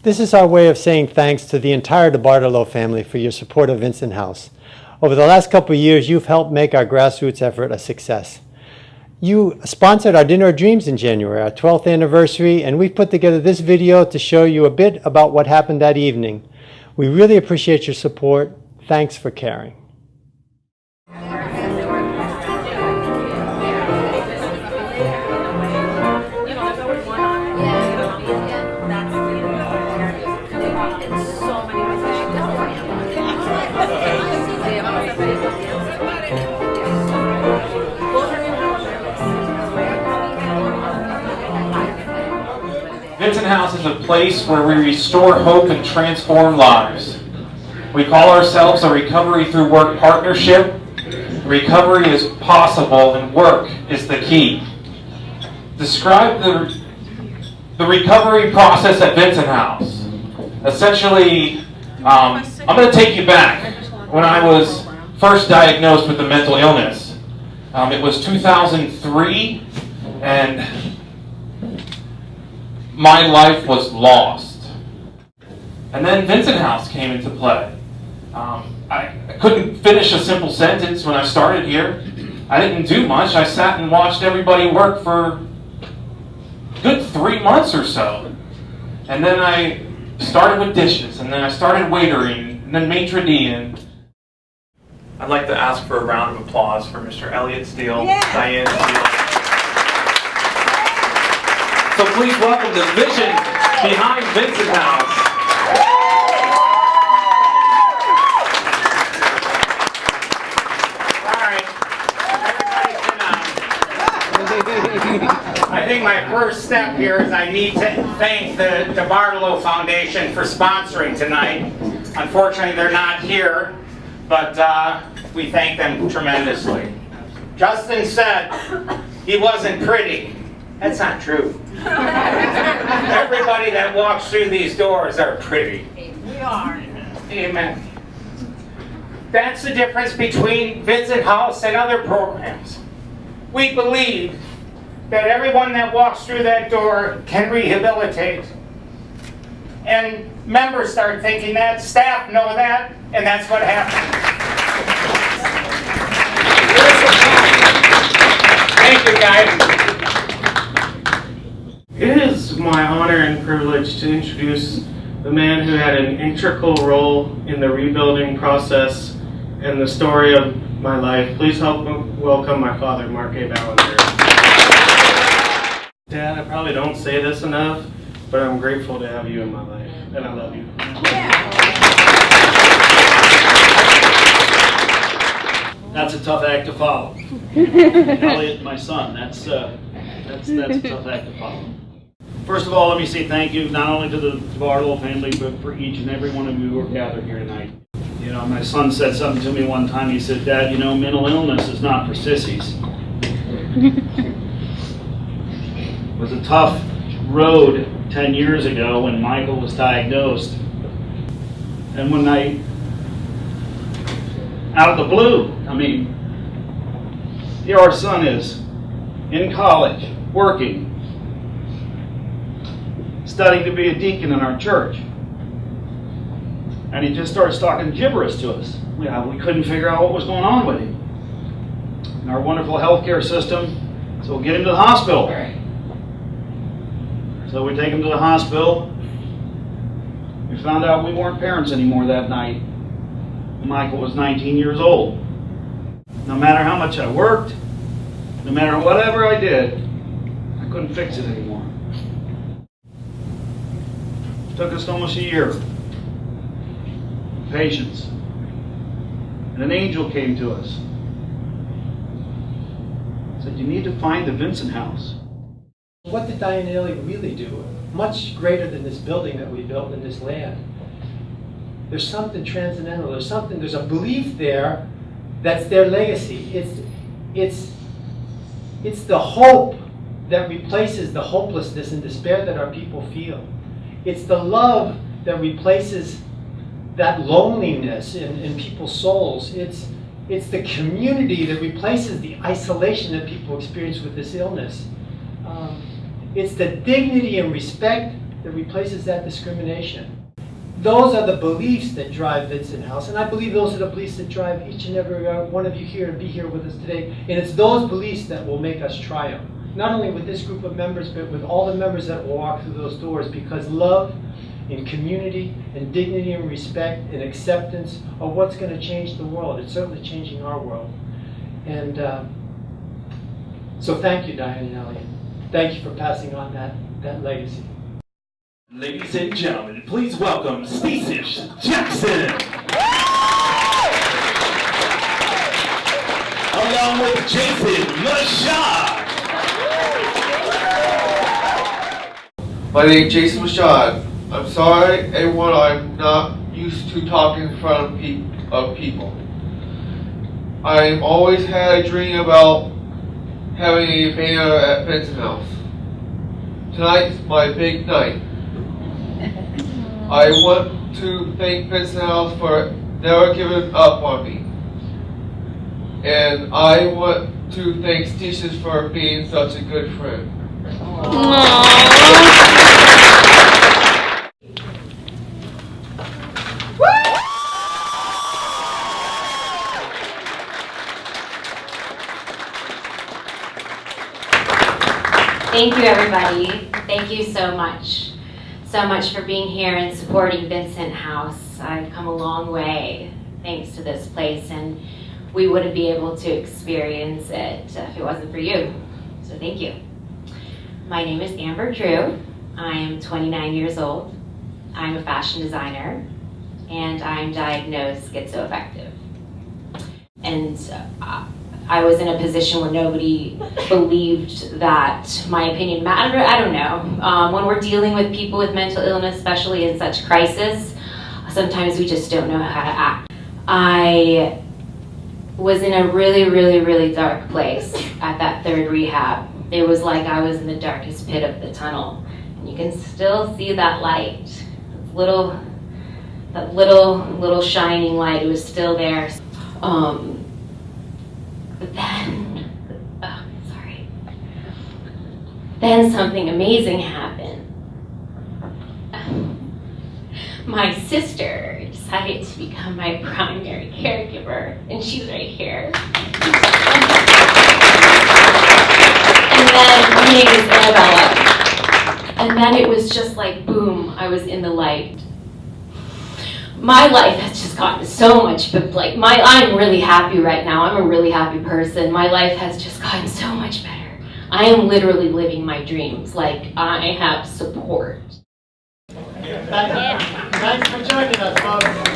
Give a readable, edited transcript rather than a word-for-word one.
This is our way of saying thanks to the entire Debartelo family for your support of Vincent House. Over the last couple of years, you've helped make our grassroots effort a success. You sponsored our Dinner of Dreams in January, our 12th anniversary, and we've put together this video to show you a bit about what happened that evening. We really appreciate your support. Thanks for caring. Vincent House is a place where we restore hope and transform lives. We call ourselves a recovery through work partnership. Recovery is possible and work is the key. Describe the recovery process at Vincent House. Essentially, I'm going to take you back when I was first diagnosed with a mental illness. It was 2003, and my life was lost. And then Vincent House came into play. I couldn't finish a simple sentence when I started here. I didn't do much. I sat and watched everybody work for a good 3 months or so. And then I started with dishes, and then I started waitering, and then maitre d'. I'd like to ask for a round of applause for Mr. Elliott Steele, Diane Steele. So please welcome the vision behind Vincent House. All right, everybody sit down. I think my first step here is I need to thank the Debartelo Foundation for sponsoring tonight. Unfortunately, they're not here, but we thank them tremendously. Justin said he wasn't pretty. That's not true. Everybody that walks through these doors are pretty. We are. Amen. That's the difference between Vincent House and other programs. We believe that everyone that walks through that door can rehabilitate. And members start thinking that, staff know that, and that's what happens. Thank you, guys. It is my honor and privilege to introduce the man who had an integral role in the rebuilding process and the story of my life. Please help welcome my father, Mark A. Ballinger. Dad, I probably don't say this enough, but I'm grateful to have you in my life, and I love you. That's a tough act to follow. Elliot, my son, that's a tough act to follow. First of all, let me say thank you not only to the Debartelo family, but for each and every one of you who are gathered here tonight. You know, my son said something to me one time. He said, "Dad, you know, mental illness is not for sissies." It was a tough road 10 years ago when Michael was diagnosed. And when out of the blue, I mean, here our son is in college, working, studying to be a deacon in our church. And he just starts talking gibberish to us. We couldn't figure out what was going on with him. In our wonderful healthcare system, so we'll get him to the hospital. So we take him to the hospital. We found out we weren't parents anymore that night. Michael was 19 years old. No matter how much I worked, no matter whatever I did, I couldn't fix it anymore. It took us almost a year. Patience. And an angel came to us. Said, "You need to find the Vincent House." What did Diane and Elliott really do? Much greater than this building that we built in this land. There's something transcendental. There's a belief there that's their legacy. It's the hope that replaces the hopelessness and despair that our people feel. It's the love that replaces that loneliness in people's souls. It's the community that replaces the isolation that people experience with this illness. It's the dignity and respect that replaces that discrimination. Those are the beliefs that drive Vincent House, and I believe those are the beliefs that drive each and every one of you here to be here with us today. And it's those beliefs that will make us triumph, not only with this group of members, but with all the members that will walk through those doors, because love and community and dignity and respect and acceptance are what's going to change the world. It's certainly changing our world. And so thank you, Diane and Elliot. Thank you for passing on that legacy. Ladies and gentlemen, please welcome Stacey Jackson. Along with Jason Mashad. My name is Jason Mashad. I'm sorry, everyone, I'm not used to talking in front of people. I've always had a dream about having a banner at Vincent House. Tonight's my big night. I want to thank Vincent House for never giving up on me. And I want to thank Stacey for being such a good friend. Thank you, everybody. Thank you so much for being here and supporting Vincent House. I've come a long way thanks to this place, and we wouldn't be able to experience it if it wasn't for you. So thank you. My name is Amber Drew. I am 29 years old. I'm a fashion designer, and I'm diagnosed schizoaffective. And I was in a position where nobody believed that my opinion mattered. I don't know. When we're dealing with people with mental illness, especially in such crisis, sometimes we just don't know how to act. I was in a really, really, really dark place at that third rehab. It was like I was in the darkest pit of the tunnel. And you can still see that light, that little shining light. It was still there. But then something amazing happened. My sister decided to become my primary caregiver, and she's right here. And then her name is Annabella. And then it was just like, boom, I was in the light. My life has just gotten so much, but I'm really happy right now. I'm a really happy person. My life has just gotten so much better. I am literally living my dreams. Like, I have support. Thanks for joining us, folks.